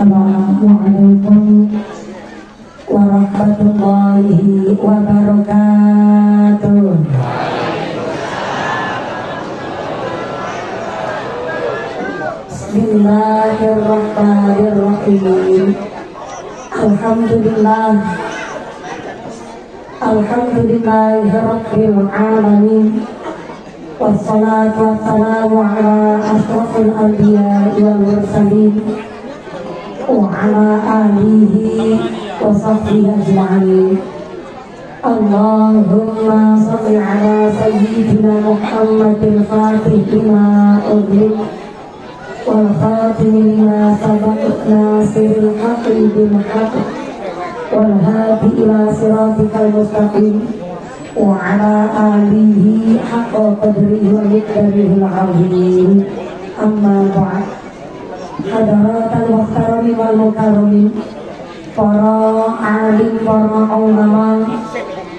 Assalamualaikum warahmatullahi wabarakatuh. Bismillahirrahmanirrahim. Alhamdulillahirabbil alamin. Wassalatu wassalamu ala asyrafil anbiya'i wal mursalin wa ala alihi wa sahbihi ajma'in. Allahumma shalli ala sayyidina Muhammadil fatih lima ughliq wal khatim lima sabaq nasiril haqqi bil haqq wal hadi ila siratikal mustaqim wa ala alihi haqqa qadrihi wa miqdarihi al-azim. Amma ba'd. Hadaratul muhtarami wal mukarramin, para alim, para ulama,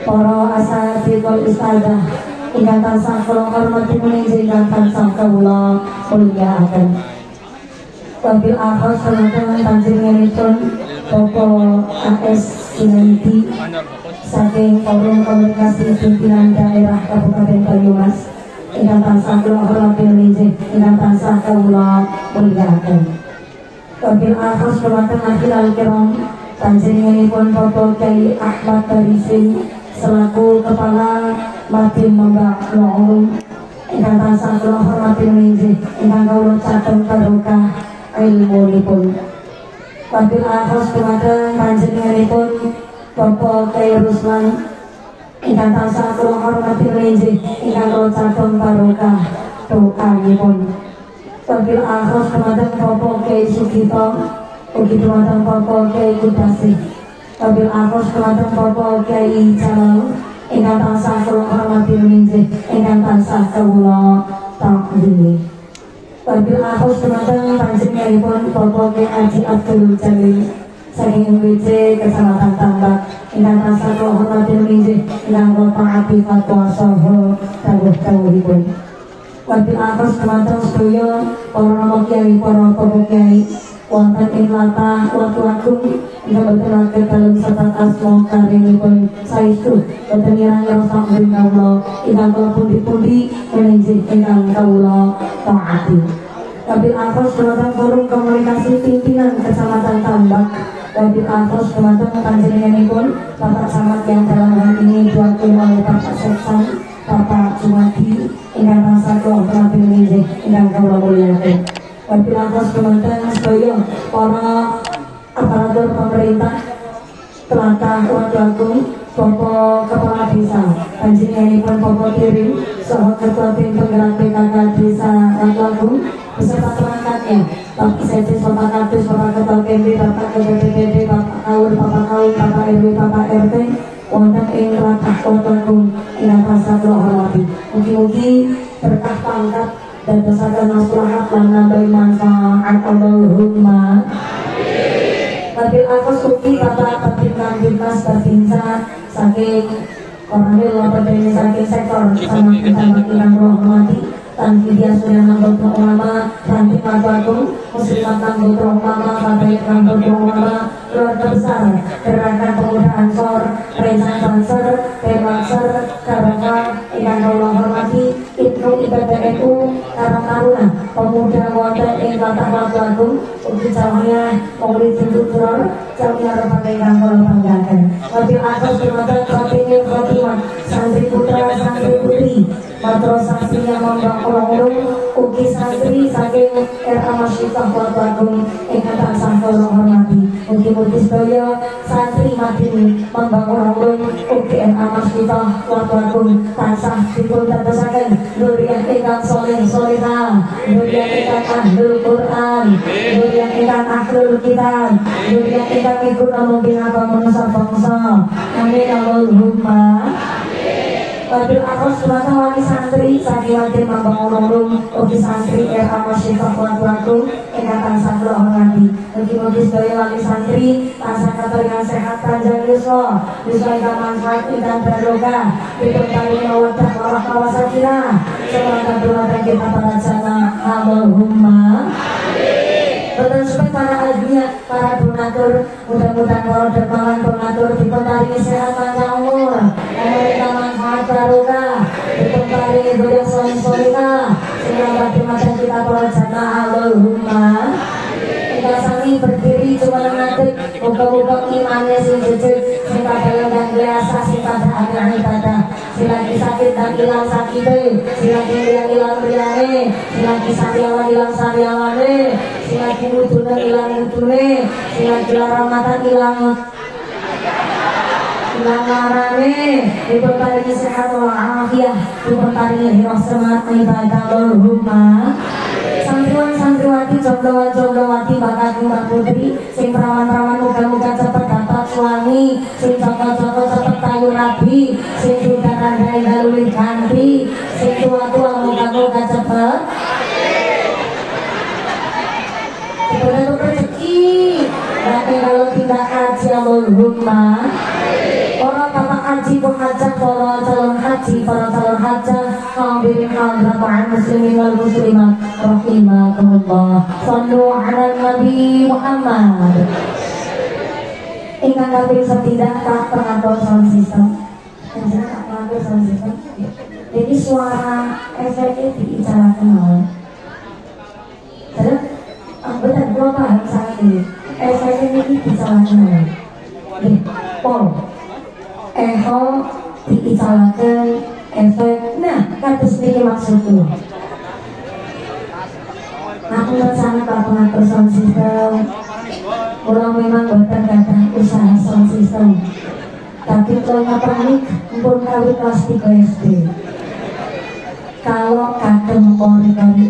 para asatidul istadah ingkang tansah kula hormati meninjil ingkang tansah kula mulyakaken. Wabil akhir semanten panjenenganipun Bapak AS Kinanti saking Forum Komunikasi Pimpinan Daerah Kabupaten Banyumas ingkang tansah kula hormati meninjil ingkang tansah kula mulyakaken. Wabil akhir semanten akhirul kiram panjenenganipun Bapak Kyai Ahmad Tarisin selaku Kepala Madim Membak Ulum ingkang tansah kula hormati meninjil ingkang kawula caten barokah ilmunipun. Wabil akhir semanten panjenenganipun Bapak Kyai Ruslan ingkang tansah kula hormati meninjil ingkang kawula caten barokah doanipun. Wabil akhir semanten Bapak Kyai Sugito ugi dumateng Bapak Kyai Kudasi. Wabil akhir semanten Bapak Kyai Jalal ingkang tansah kula hormati meninjil ingkang tansah kawula takdimi. Wabil akhir semanten panjenenganipun Bapak Kyai Haji Abdul Jalil saking MBC Kecamatan Tambak ingkang tansah kula hormati meninjil ingkang kula taati fatwa saha dawuh-dawuhipun. Wabil akhir semanten sedaya para rama kyai, para bapak kyai wonten ing latah watu-watu ingkang boten saged dalem serta asma karenipun saestu boten ngira-ngira sampun kawula ingkang kula pundi-pundi meninjil ingkang kawula taati. Wabil akhir semanten Forum Komunikasi Pimpinan Kecamatan Tambak. Wabil akhir semanten panjenenganipun Bapak Camat yang dalam hal ini diwakili oleh Bapak Seksan Bapak Jumadi ingkang tansah kula hormati meninjil ingkang kawula mulyakaken. Wabil akhir semanten sedaya para aparatur pemerintah Tlatah Watu-Agung, Bapak Kepala Desa, panjenenganipun Bapak Kirim saha Ketua Tim Penggerak PKK Desa Watu-Agung beserta perangkatnya, Bapak Sekdes, Bapak Kadus, Bapak Ketua KMP, Bapak Ketua BPD, Bapak Kaur, Bapak RW, Bapak RT wonten ing Tlatah Watu-Agung ingkang tansah kula hormati. Mugi-mugi berkah pangkat dadosaken maslahat lan nambahi manfaat. Allahumma amin. Wabil akhir ugi Bapak Babinkan Binmas Babinsa saking Koramil Wabadani saking sektor sama kita ingkang kula hormati. Tanfidia sudah nanggoto ulama, Rantik Watu-Agung, Muslimat nanggoto ulama, Fadayat nanggoto ulama, keluarga besar, Gerakan Pemuda Ansor, Rencana Banser, Banser, Karaka, ingkang kula hormati, Ibnu Ibadah NU, Karang Taruna, Pemuda wonten ing Tlatah Watu-Agung, ugi Jamiah Maulid Jendudror, Jamiah Repan ingkang kula banggaken. Wabil akhir semanten Fatimah Fatimah, santri putra, santri putri, Madrasah Sinyal Membak Ulung, ugi santri saking RA Masyifah Watu-Agung ingkang tansah kula hormati. Mugi-mugi sedaya santri Madini Membak Ulung, ugi RA Masyifah Watu-Agung tansah dipun dadosaken dzurriyyah ingkang saleh salehah, dzurriyyah ingkang ahlul Quran, dzurriyyah ingkang ahlul kitab, dzurriyyah ingkang iku namung agama bangsa. Amin Allahumma. Wabil akhir semanten wali santri saking Madim Membak Ulung, ugi santri RA Masyifah Watu-Agung ingkang tansah kula hormati. Mugi-mugi sedaya wali santri tansah katuringan sehat panjang yuswa, yuswa ingkang manfaat ingkang barokah, dipun paringi mawaddah warahmah wasakinah. Semoga berwadah kita para jamaah. Allahumma amin. Betul sekali para aldinya, para donatur, mudah-mudahan para dermawan donatur diparingi sehat panjang umur, memberikan manfaat barokah, diparingi ibadah soleh-solehah, sehingga bagi macam kita para jamaah Allahumma. Kita sami berdiri cuma ngadeg, buka-buka imannya sing jujur, sing kadang dan biasa, sing pada akhir ibadah. Silagi sakit dan hilang sakitnya, silagi hilang hilangnya, silagi sariawan hilang sariawannya, silagi mudune hilang mudune, silagi laramatan hilang larane, dipertaringi sehat walafiat, dipertaringi hidup semangat ibadah Allahumma. Santriwan-santriwati, jomblo-jombloati, bakal mbak putri, sing perawan-perawan muka-muka cepet dapat suami, sing joko-joko cepet kayu nabi, sing duda-dada daluli ganti, sing tua-tua muka-muka cepet untuk rezeki. Tapi kalau tidak haji Allahumma. Para bapak haji penghajat, para calon haji, para calon hajat, hadirin hadirat muslimin wal muslimat rahimakumullah. Shallu ala Nabi Muhammad. Ingkang kaping setidak tak pengatur sound system. Yang jelas tak pengatur sound system. Jadi suara efeknya diicarakan awal. Terus benar gua paham saat ini. Efeknya ini diicarakan awal. Pol. Eho diicarakan efek. Nah, kata sendiri maksudku. Aku bersama Pak Pengatur sound system. Orang memang buatan kata usaha sound system. Tapi kalau panik, pun kali kelas 3 SD. Kalau kadang kori-kori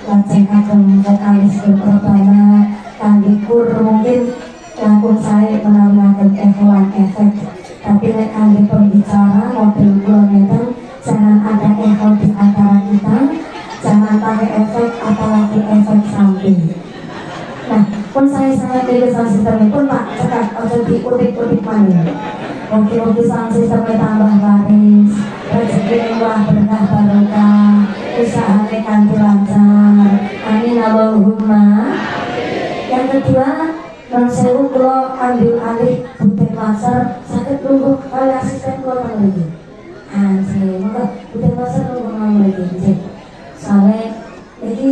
lajeng kadang vokalis pertama, kandikur mungkin langsung saya menawarkan ehoan efek. Tapi nek kami pembicara model kilometer, jangan ada echo di antara kita, jangan pakai efek apalagi efek samping. Nah, pun saya sangat pilih sound system pun Pak cekat atau diudik-udik mana. Mungkin sound systemnya tambah baris, rezeki murah berkah barokah, usahanya kanti lancar. Amin Allahumma. Yang kedua, dan saya kalau ambil alih butir pasar sakit nunggu oleh asisten keluar lagi. Anjir, maka butir pasar nunggu lagi. Soalnya, jadi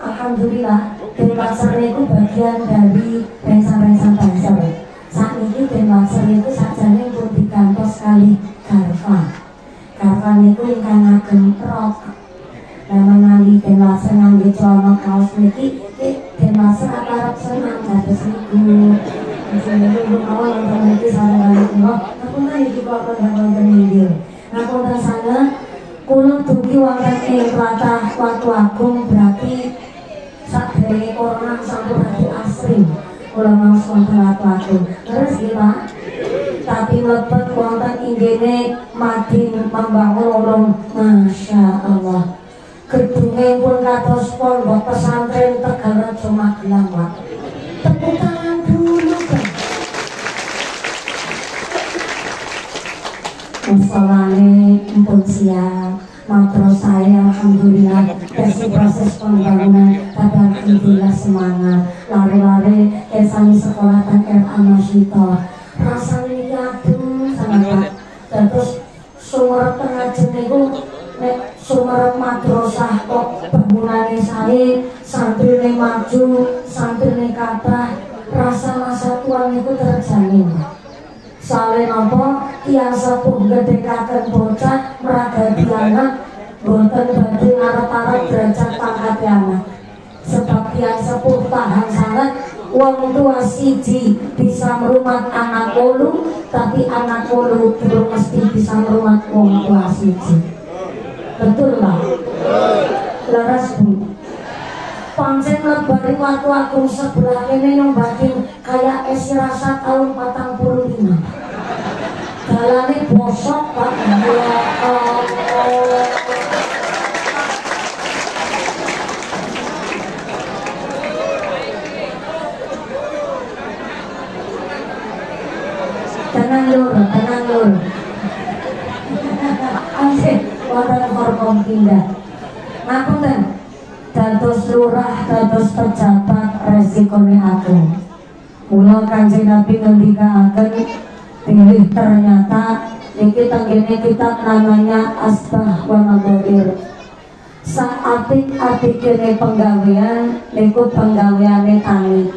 alhamdulillah butir pasar itu bagian dari rencana-rencana pasar. Saat ini butir pasar itu sajane pun digantos sekali karva. Karva itu yang ageng rok. Nama nali butir pasar ngangge celana kaos niki. Masuk aparat senang kata seniku. Jadi ibu awal yang termati sana balik loh. Aku nanya juga pada video. Aku dan sana kulo tuki wonten ing tlatah Watu Agung berarti sak dari corona sampai hati asri. Kulo mas wonten Watu Agung. Terus gimana? Tapi lepet wonten inggene Madin membangun orang. Masya Allah. Gedungnya pun kados pondok pesantren Tegalrejo Magelang, Pak. Tepuk tangan dulu, kan. Musolane pun siap, madrasah alhamdulillah kasih proses pembangunan pada alhamdulillah semangat. Lari-lari kesani sekolah dan RA Masyito. Rasanya aduh sangat Pak. Terus sumur pengajian itu sumber madrasah kok bangunannya saya, santrine maju, santrine kata, rasa masa tuan itu terjamin. Soalnya nopo tiang sepuh gedekaken bocah meragati anak, boten badhe ngarep-arep derajat pangkat anak. Sebab tiang sepuh tahan sangat, wong tua siji bisa merumat anak kolu, tapi anak kolu belum mesti bisa merumat wong tua siji. Betul Pak? Laras Bu. Pancen lebari Watu Agung sebelah ini yang batin kayak esi rasa tahun 45. Jalannya bosok Pak. Ya Allah. Tenang lur. Asik. Wonten horkom pindah. Ngapunten. Dados lurah dados pejabat resikone ageng. Mula Kanjeng Nabi ngendikaken pilih ternyata niki tenggene kitab namanya Asbah wa Nadhair. Saapik-apik kene penggawean niku penggaweane tani.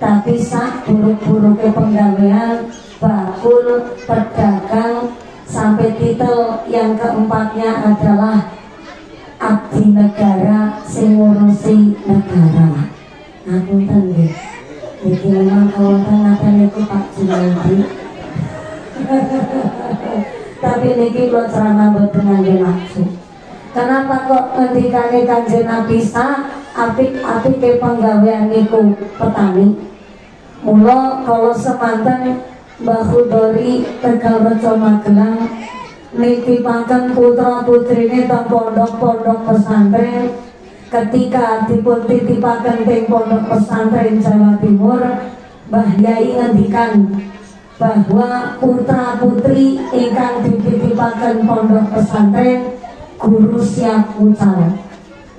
Tapi sak buruk-buruke penggawean bakul pedagang sampai titel yang keempatnya adalah abdi negara sing ngurusi negara. Ngapunten nggih. Niki memang kawonten ngaten niku Pak Junadi. Tapi niki kula ceramah boten ngangge maksud. Kenapa kok ngendikane Kanjeng Nabi apik-apik ke penggawean niku petani? Mula kalau semanten Mbah Khudori Tegal Rejo Magelang nitipaken putra putrine teng pondok-pondok pesantren. Ketika dipun titipaken teng pondok pesantren Jawa Timur, Mbah Yai ngendikan bahwa putra putri ingkang dititipaken pondok pesantren guru siap ucal.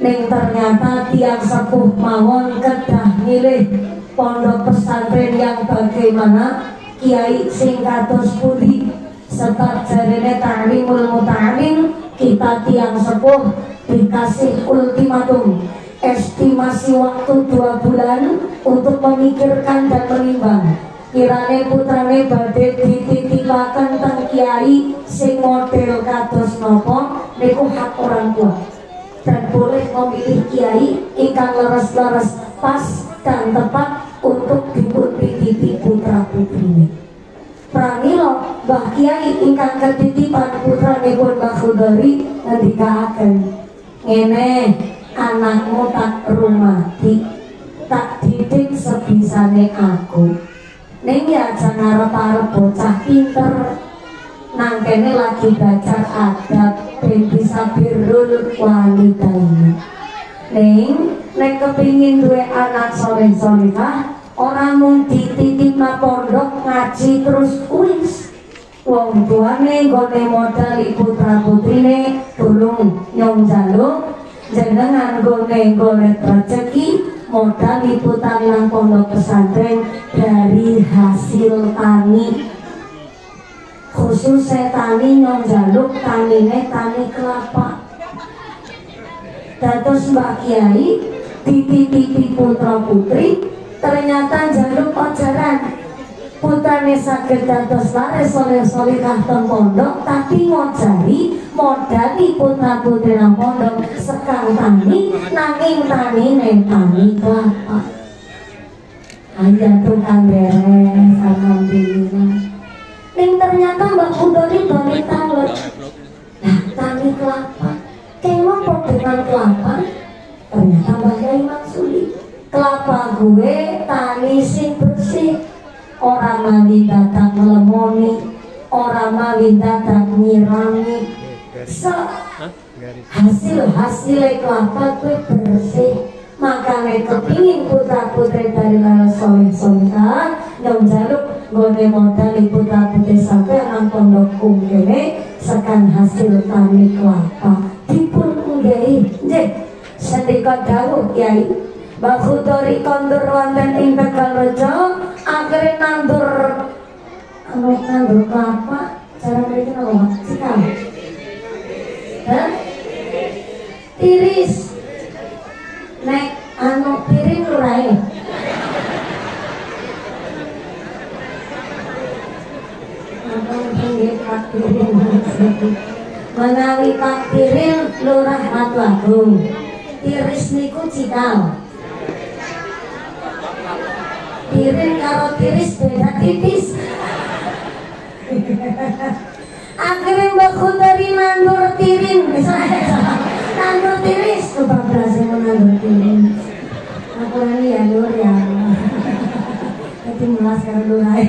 Ning ternyata tiang sepuh mawon kedah milih pondok pesantren yang bagaimana, kiai sing kados pundi. Sebab jarene ta'limul muta'alim, kita tiang sepuh dikasih ultimatum, estimasi waktu 2 bulan untuk memikirkan dan menimbang kirane putrane badhe dititipaken teng kiai sing model kados napa niku hak orang tua, dan boleh memilih kiai ingkang leres-leres pas dan tepat untuk dipun-titipi putra putrine. Pramila Mbah Kiai ingkang ketitipan putranipun Mbah Khudori ngendikaken, ngene anakmu tak rumati, tak didik sebisane aku. Ning ya aja ngarep-arep bocah pinter, nang kene lagi belajar adab ben bisa birrul walidain. Ning nek kepingin duwe anak saleh-salehah, ora mung dititip nang pondok ngaji terus wis. Wong tuane nggone modal putra putrine tulung nyong jaluk, jenengan nggone golek rezeki modal liputan nang pondok pesantren dari hasil tani. Khusus tani nyong jaluk tanine tani kelapa. Dados Mbak Kiai dititipi putra putri, ternyata jaluk ajaran. Putrane saged dados laris soleh-solehah teng pondok, tapi ngojari modali putra putri nang pondok sekang tani, nanging tanine tani kelapa. Aja tukang beres alhamdulillah. Ning ternyata Mbak Khudori balik talet. Nah, tani kelapa kemang kok dengan kelapa? Ternyata Mbak Yai maksudi kelapa gue tani sing bersih. Orang mali datang melemoni, orang mali datang nyirangi. Hasil kelapa gue bersih. Makanya kepingin putra putri dari laras soleh-solehah yang jaluk gone modal putra putri sampai nang pondok kene sekan hasil tani kelapa dipun nggahi nggih sendika dawuh Kyai Mbah Khudori kondur wonten ing Tegal Rejo akhire nandur kelapa cara mereka apa sikam tiris nek piring lurai menawi Pak Piril Lurah Ratu Agung, tiris niku cikal. Piring karo tiris beda tipis. Akhirnya Mbak Khudori nandur tiring, nandur tiris, coba berhasil menandur tiring. Aku ini ya lur ya, tapi mulas karo lurai.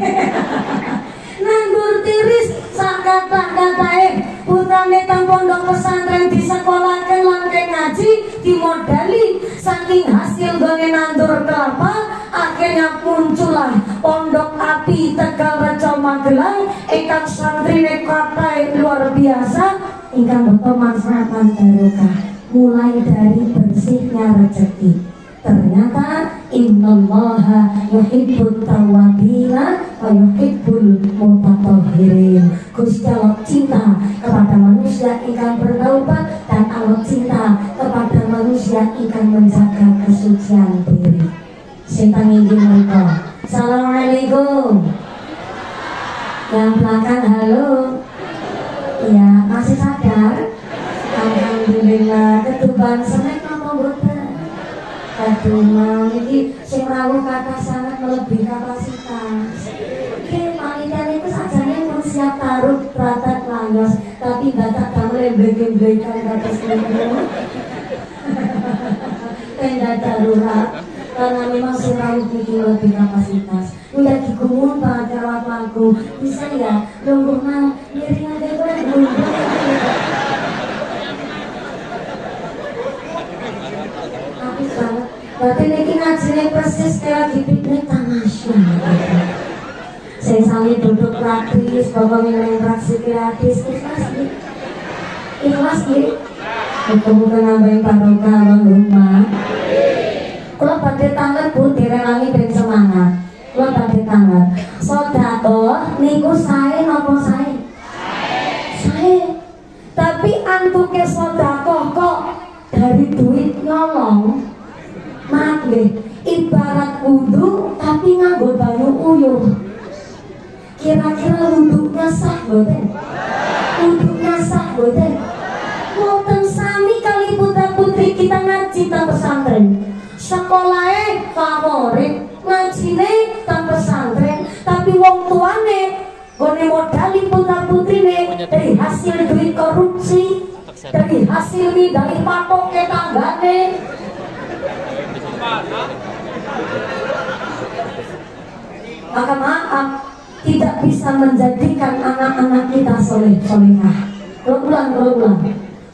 Nandur tiris sakata-katae putrane teng pondok pesantren disekolahaken langkeng ngaji dimodali saking hasil gone nandur kelapa akhirnya muncullah pondok api Tegal Rejo Magelang ingkang santrine kathah luar biasa ingkang bermanfaatan barokah mulai dari bersihnya rezeki. Ternyata innallaha yuhibbut tawwabina wa yuhibbul mutatahhirin. Gusti Allah cinta kepada manusia ingkang bertaubat dan Allah cinta kepada manusia ingkang menjaga kesucian diri. Sinten inggih menika? Assalamualaikum. Yang belakang halo. Ya, masih sadar? Alhamdulillah. Ketuban senek napa mboten? Aduh, ini sing rawuh kata sangat melebihi kapasitas. Oke, panitia itu sajane pun siap taruh pratat langos, tapi batak damel blek-blekan kata selingkuh. Tenda darurat, karena memang sing rawuh iki lebih kapasitas. Udah digumun banget rawat lagu, bisa ya, nunggu nang miring aja gue banget. Berarti ini ngajinya persis kayak lagi piknik tamasya. Saya sambil duduk praktis, bapak minum praksi gratis, ikhlas gitu. Mudah-mudahan nambahin barokah Allahumma. Kalau pada tanggal pun direlangi dan semangat. Kalau pada tanggal, sedekah niku sae napa sae? Sae. Tapi antuke sedekah kok dari duit nyolong. Maaf deh, ibarat wudhu tapi nganggo banyu uyuh. Kira-kira wudhunya sah boten? Wudhunya sah boten? Boten sami kali putra putri kita ngaji teng pesantren. Sekolahnya favorit, ngajine teng pesantren, tapi wong tuane gone modali putra putrine dari hasil duit korupsi, dari hasil dari patok ke tanggane. Maka maaf, tidak bisa menjadikan anak-anak kita soleh-solehah. Berulang.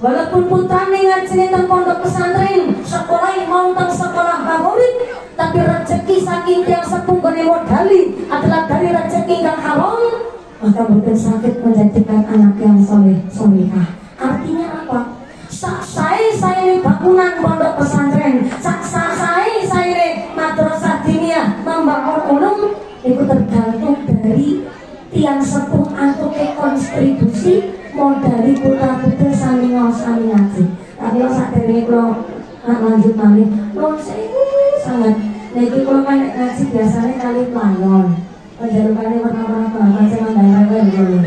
Walaupun putrane ngajine teng pondok pesantren, sekolah mau teng sekolah favorit, tapi rezeki saking yang sepuh gone modali adalah dari rezeki yang haram, maka bukan sakit menjadikan anak yang soleh-solehah. Artinya apa? Saya ini bangunan pondok pesantren, saya ini madrasah diniyah membangun ulum, itu tergantung dari tiang sepuh atau ke kontribusi modali putra putri sami ngaji. Tapi lo saat ini kalau lanjut malih, lo sangat. Jadi kalau kan ngaji biasanya kali pelayon, penjalukannya warna-warna banget, macam mandang dulu.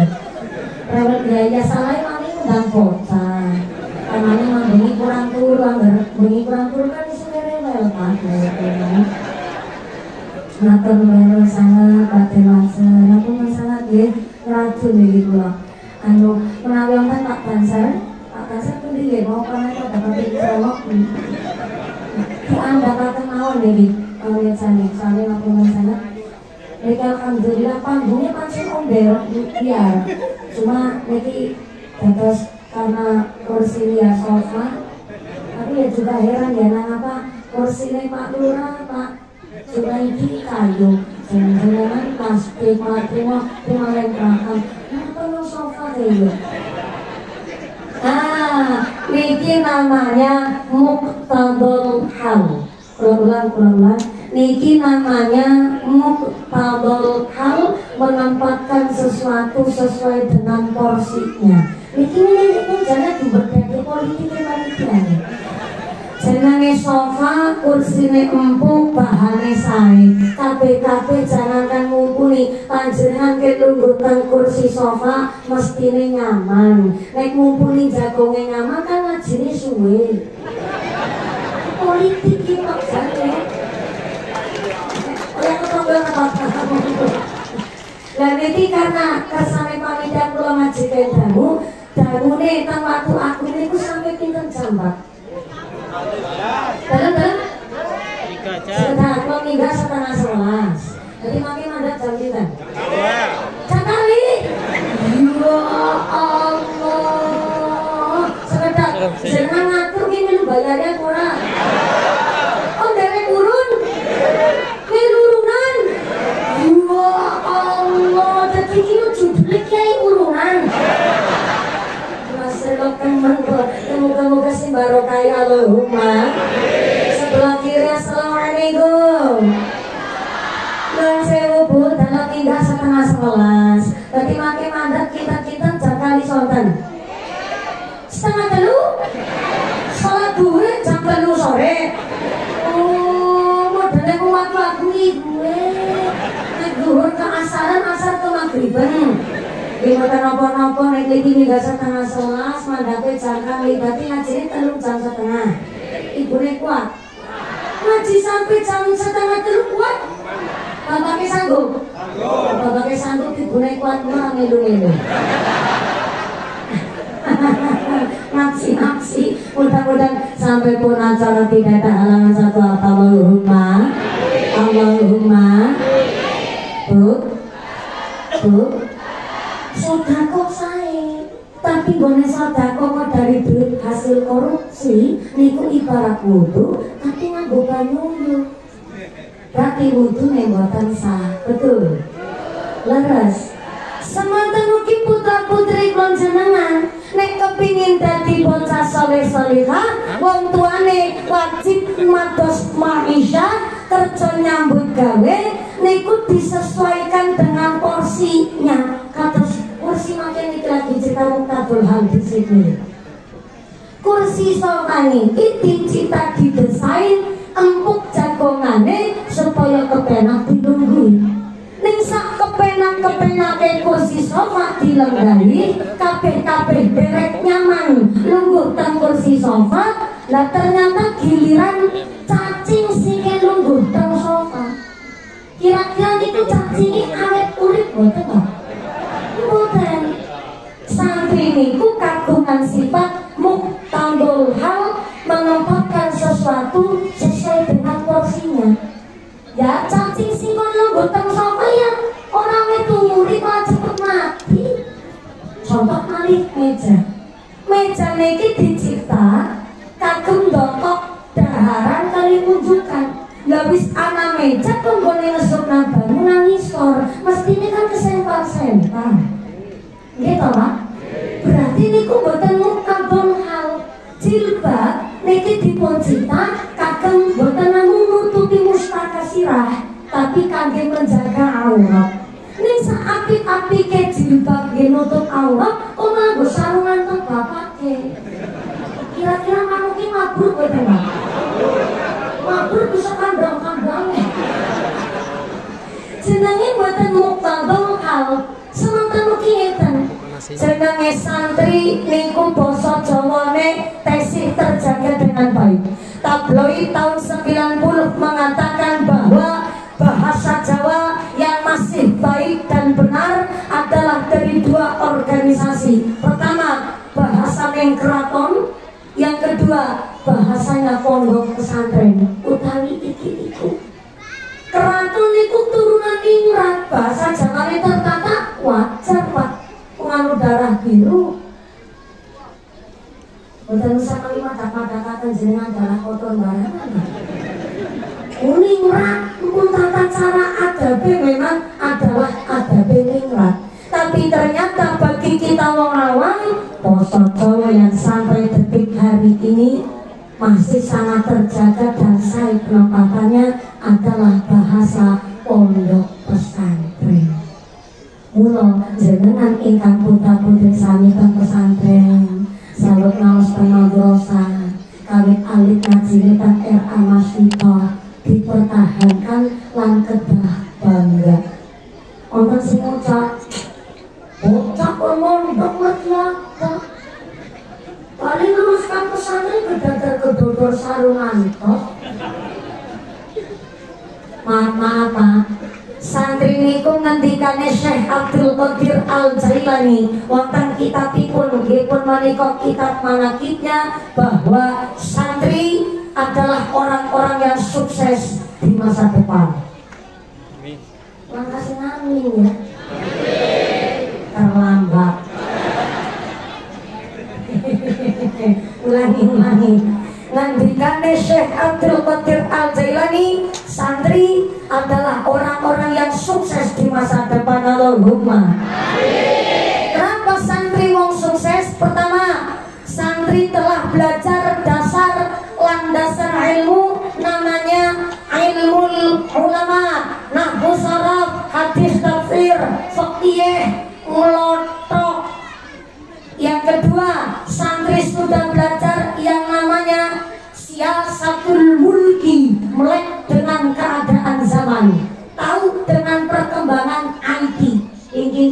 Rewet biaya salah kami undang kota. Namanya bunyi kurang turun kan disini rewel pak. Kenapa rewel sangat batin langsung, aku sangat ya racun gitu loh. Anu menawi kan Pak Banser pun dia mau karena itu dapat dicolok. Anda kata mawon jadi lihat sana aku sangat. Jadi alhamdulillah panggungnya pancen ondel biar, cuma jadi terus karena kursi ya sofa, tapi ya juga heran ya apa kursinya Pak Lurah Pak juga ini kayu, jangan-jangan plastik terima lemperakan, kenapa lo sofa kayak niki namanya muqtadul hal. Ulang. Niki namanya muqtadul hal, menempatkan sesuatu sesuai dengan porsinya. Ini jangan diberdaya politik panitia. Jenenge sofa, kursine empuk, bahane sae. Kabeh jangankan mumpuni, panjenengan ke lungguh teng kursi sofa mestine nyaman. Nek mumpuni jagonge nyaman kan ngajine suwe. Politik iki maksane. Ora ketemu apa-apa. Lah niki karena kersane panitia kula ngaji damune teng waktu aku niku sampai pinten jam, Pak? Dalam? 3 jam. Sudah, kalau minggat 10:30. Jadi makin ada jam kita. Cakali. Ya Allah. Sudah, jangan ngatur ini lu bayarnya kurang. Oh, derek turun. Urunan. Ya Allah, jadi ini judulnya kayak urunan. Semoga si barokah Allahumma. Sebelah kiri assalamualaikum. Nuwun sewu Bu, dalam tinggal 10:30. Dadi makin mandat kita jam kali sonten. 2:30. Salat duhur jam 3 sore. Oh, modele ku waktu iki gue. Nek duhur ke asaran, asar ke maghriban. Di mata nopo-nopo nek iki tinggal 10:30 mandate jam kali berarti ngajine 3 jam setengah. Ibune kuat. Ngaji sampai jam 2:30 kuat. Bapaknya sanggup? Bapaknya sanggup, ibune kuat mah ngelu-ngelu. Maksi, mudah-mudahan sampai pun acara tidak ada halangan satu apa. Allahumma. Bu, sodako saya. Tapi gone sodako kok dari duit hasil korupsi niku ibarat wudu, tapi nganggo banyu. Berarti wudu mboten sah, betul? Leres. Semanten mugi putra-putri kula jenengan nek kepingin dadi bocah saleh-salehah, wong tuane wajib mados maisha, kerja nyambut gawe niku disesuaikan dengan porsinya. Kados kursi makin iki lagi cerita Muktadul Hadis iki. Kursi sofa niki dicipta didesain empuk jagongane supaya kepenak dilungguhi. Ning sak kepenak-kepenake kursi sofa dilenggahi, kabeh-kabeh derek nyaman lungguh teng kursi sofa. Lah ternyata giliran cacing sikil lungguh teng sofa. Kira-kira niku cacinge awet urip mboten to? Mboten. Santri niku kagungan sifat muktandul hal, menempatkan sesuatu sesuai dengan porsinya. Ya cacing sikon lungguh teng sofa ya orang itu urip cepet mati. Contoh malih meja niki dicipta kagem dokok daharan kali unjukan. Lah wis ana meja kok nggone ngesukna banyu nang ngisor, mestine kan kesempar-sempar. Nggih to, Pak? Berarti niku mboten mukabul hal. Jilbab niki dipun cipta kagem mboten namung nutupi mustaka sirah, tapi kangge menjaga aurat. Ning saapik-apike jilbab nggih nutup aurat, kok nganggo sarungan teng bapake. Kira-kira manuk ki mabruk mboten, Pak? Mabruk bisa kandang-kandangnya. Jenenge mboten muktadul hal. Semanten mugi ngeten. Jenenge santri niku basa Jawane tesih terjaga dengan baik. Tabloid tahun 90 mengatakan bahwa bahasa Jawa yang masih baik dan benar adalah dari 2 organisasi. Pertama, bahasa ning keraton, yang kedua, bahasanya pondok pesantren. Utawi iki niku. Keraton niku turunan ningrat, bahasa Jawane tertata wajar, Pak. Nganu darah biru. Mboten usah kalimat dapat-dapatan jenengan darah kotor barangan. Ningrat pun tata cara adabe memang adalah adabe ningrat. Tapi ternyata bagi kita wong awam, basa Jawa yang sampai detik hari ini masih sangat terjaga dan saya penempatannya adalah bahasa pondok pesantren. Mula jenengan ingkang putra-putri sami teng pesantren, salut naos teng madrasah, kawit alit ngajine teng RA Masito, dipertahankan lan kedah bangga. Wonten sing ngucap, bocah mondok mertiaka. Paling luruskan pesantren kedadar-kedodor sarungan toh. Maaf, Pak. Santri niku ngendikane Syekh Abdul Qadir Al-Jailani wonten kitabipun nggih pun menika kitab manaqibnya bahwa santri adalah orang-orang yang sukses di masa depan. Amin. Makasih amin ya. Terlambat. Ulangi. Ngendikane Syekh Abdul Qadir Al-Jailani, santri adalah orang-orang yang sukses di masa depan. Allahumma amin. Kenapa santri wong sukses? Pertama, santri telah belajar dasar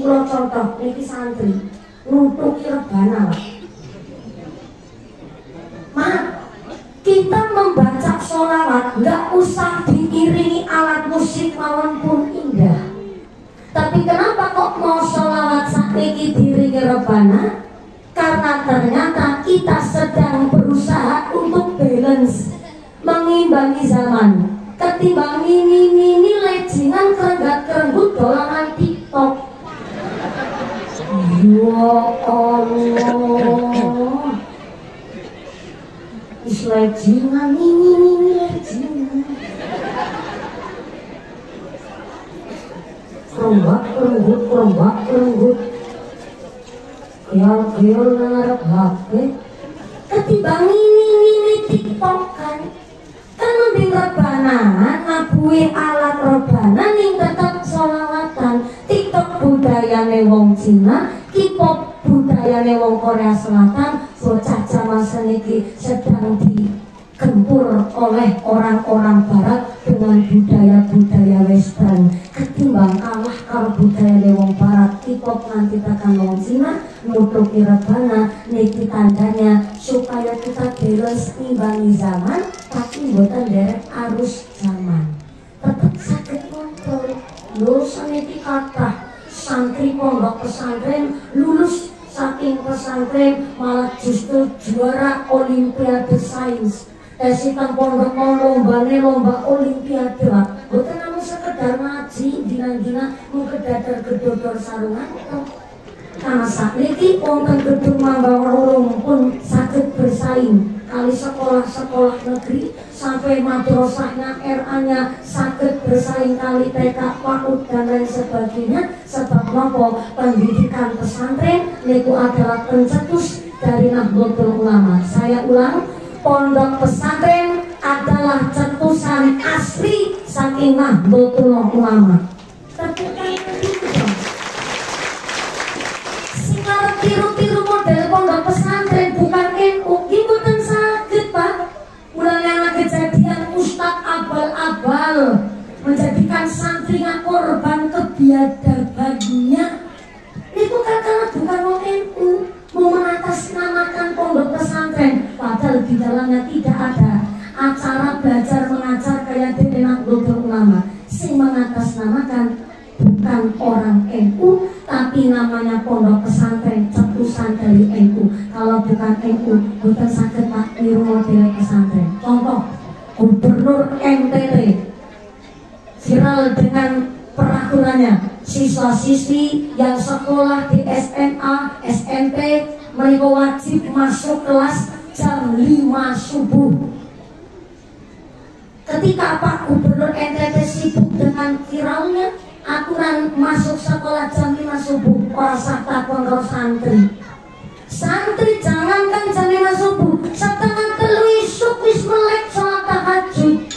kula contoh niki santri nutuki rebana. Kita membaca sholawat nggak usah diiringi alat musik mawon pun indah. Tapi kenapa kok mau sholawat sakniki diiringi rebana? Karena ternyata kita sedang berusaha untuk balance, mengimbangi zaman. Ketimbang ini lejingan kerenggat-kerenggut dolanan TikTok. Ya Allah, lejingan ini lejingan. Kerombak-kerenggut. Khayal-khayal ngarep HP. Ketimbang ini TikTok kan. Kan mending rebanan, ngabuhi alat rebanan ning tetep sholawatan. TikTok budayane wong Cina, K-pop budayane wong Korea Selatan, bocah zaman seniki sedang digempur oleh orang-orang barat dengan budaya-budaya western. Ketimbang kalah karo budaya wong barat, K-pop nanti tekan wong Cina, nutupi rebana, niki tandanya supaya kita balance imbangi zaman tapi mboten derek arus zaman. Tetap sakit kontrol. Lho saniki kathah santri pondok pesantren lulus saking pesantren malah justru juara olimpiade sains. Tesikan pondok mau lombane lomba olimpiade lah. Mboten namung sekedar ngaji dina-dina mung kedadar-gedodor sarungan toh. Karena sakniki wonten gedung Manggawarung pun saged bersaing kali sekolah-sekolah negeri sampai madrasahnya RA-nya saged bersaing kali TK, PAUD dan lain sebagainya. Sebab nopo pendidikan pesantren niku adalah pencetus dari Nahdlatul Ulama. Saya ulang, pondok pesantren adalah cetusan asli saking Nahdlatul Ulama. Tiru-tiru model pondok pesantren bukan NU, mboten saged Pak. Mulane ana kejadian Ustadz abal-abal menjadikan santrinya korban kebiadabannya. Itu karena bukan wong NU, mau mengatasnamakan pondok pesantren, padahal di dalamnya tidak ada acara belajar mengajar kayak di Nahdlatul Ulama. Sing mengatasnamakan bukan orang NU, tapi namanya pondok pesantren cetusan dari NU. Kalau bukan NU, bukan sakit Pak niru model pesantren. Contoh, Gubernur NTT viral dengan peraturannya, siswa-siswi yang sekolah di SMA, SMP mereka wajib masuk kelas jam 5 subuh. Ketika Pak Gubernur NTT sibuk dengan viralnya aturan masuk sekolah jam 5 subuh, ora sah takon karo santri. Santri jangankan jam 5 subuh, setengah 3 isuk wis melek salat tahajud.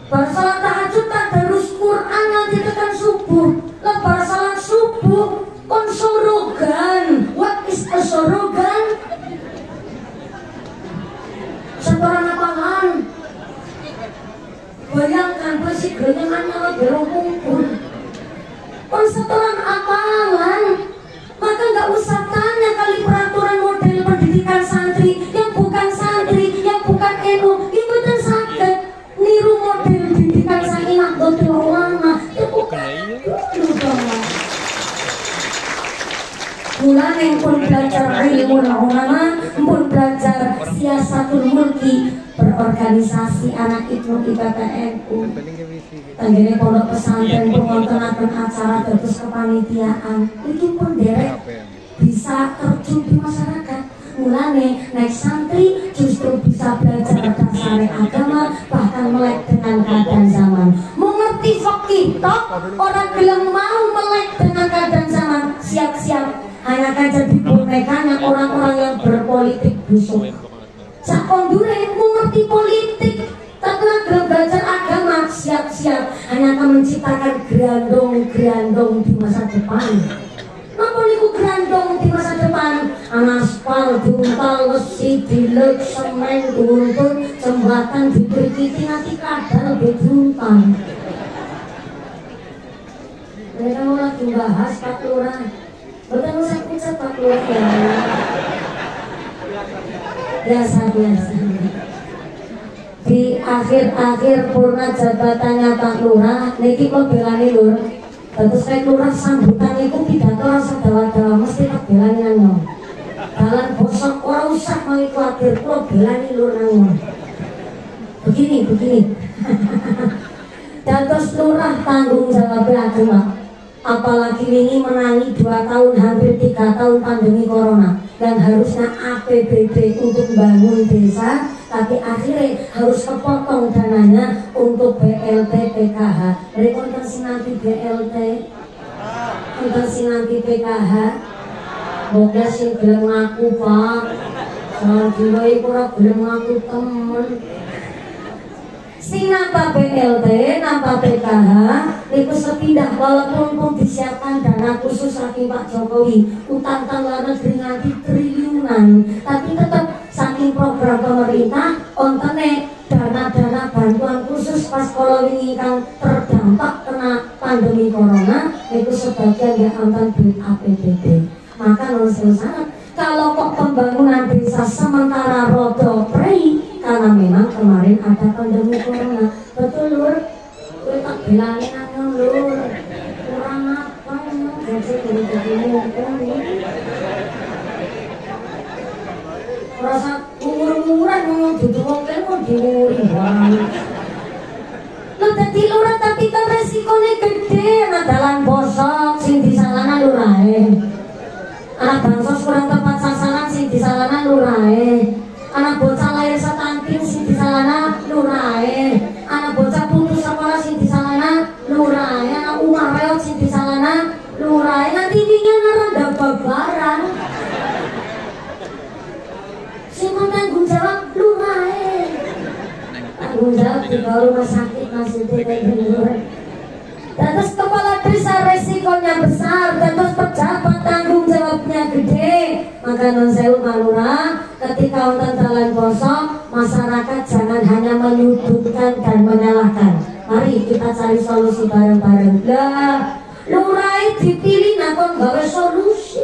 Bar salat tahajud tadarus Quran nanti tekan subuh. Lebar salat subuh kon sorogan. What is a sorogan? Setoran apaan? Bayangkan bersih genyangan kalau belum kumpul. Setoran apalan, maka nggak usah tanya kali peraturan model pendidikan santri yang bukan santri, yang bukan NU, itu dan sakit niru model pendidikan saking Nahdlatul Ulama. Itu bukan dulu dong. Mulane pun belajar ilmu ulama, pun belajar siasatul mulki, berorganisasi anak Ibnu IPPNU. Tanggene pondok pesantren pengontonaken acara dados kepanitiaan iki pun derek bisa terjun di masyarakat. Mulane naik santri justru bisa belajar dasar agama, bahkan melek dengan keadaan zaman. Mengerti fikih tok, orang gelem mau melek dengan keadaan zaman, siap-siap hanya akan jadi bonekanya orang-orang yang berpolitik busuk. Sakondure mengerti politik, tapi gelem belajar agama, siap-siap hanya akan menciptakan gerandong-gerandong di masa depan. Napa niku gerandong di masa depan? Aspal diuntal, wesi dilek, semen diuntut, jembatan diperkiti, nanti kadal diuntal. Mereka mau lagi bahas Pak Lurah, Biasa-biasa. Di akhir-akhir purna jabatannya Pak Lurah, niki kok belani lur. Terus nek lurah sambutan iku pidato rasa dawa-dawa mesti tak belani nang. Dalan bosok ora usah mau kuwatir, kok belani lur nang. Begini. Dados lurah tanggung jawab agama. Apalagi ini menangi 2 tahun hampir 3 tahun pandemi corona dan harusnya APBD untuk bangun desa, tapi akhirnya harus kepotong dananya untuk BLT PKH. Mereka nanti BLT, nanti PKH. Moga sing gelem ngaku Pak, soal jiwa iku ora gelem ngaku temen. Sing nampak BLT, nampak PKH, itu sepindah walaupun pun disiapkan dana khusus saking Pak Jokowi, utang luar negeri nanti triliunan, tapi tetap saking program pemerintah, ontene dana-dana bantuan khusus pas kalau ini kan terdampak kena pandemi corona, itu sebagian ya onten duit APBD. Maka langsung sangat, kalau kok pembangunan desa sementara rodo prei, karena memang kemarin ada pandemi corona. Betul lur, gue tak bilangin aja lur, kurang apa emang jadi mungkin rasa umur-umuran mau duduk-duduk mau dimurin banget. Lo tadi lurah tapi kan resikonya gede, nah dalan bosok sing disalahna lurahe, anak bansos kurang tepat sasaran sing disalahna lurahe, anak bocah lahir stunting sing disalahna lurahe, anak bocah putus sekolah sing disalahna lurahe, anak umar reot sing disalahna lurahe. Nanti dia ngaranda babaran sing tanggung jawab lurahe, tanggung jawab di rumah sakit maksudnya kayak gini. Terus kepala desa resikonya besar, terus pejabat tanggung jawabnya gede. Maka non sewu Malura, ketika wonten dalan kosong, masyarakat jangan hanya menyudutkan dan menyalahkan. Mari kita cari solusi bareng-bareng. Lah, lurai dipilih nakon gawe solusi.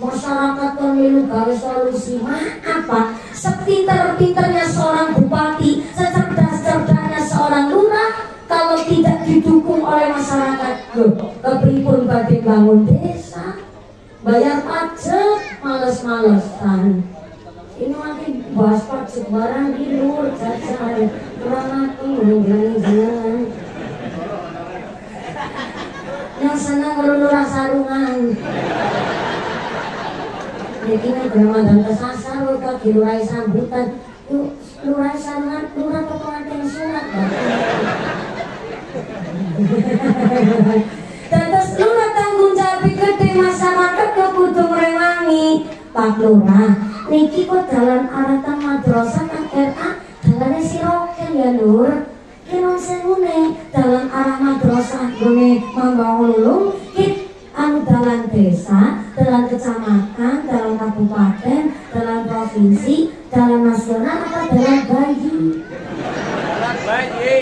Masyarakat pemilu gawe solusi. Apa? Sepinter-pinternya seorang bupati, secerdas-cerdasnya seorang lurah, kalau tidak didukung oleh masyarakat, kepripun badhe bangun desa, bayar pajak, males-malesan. Ini nanti bahas pajak barang di luar jajan, kurang aku jangan. Yang senang lurah sarungan. Jadi Ramadan kesasar, kok dilurai sambutan, lurai sarungan, lurah kepengantin sunat. Terus lurah tanggung jawab gede, masyarakat kudu ngrewangi. Pak Lurah, niki kok dalan aratan madrasah kan RA, dalane siroken ya Lur. Kira sengune dalan arah madrasah gone Mambaulung, anu dalan desa, dalan kecamatan, dalan kabupaten, dalan provinsi, dalan nasional atau dalan bayi? Dalan bayi.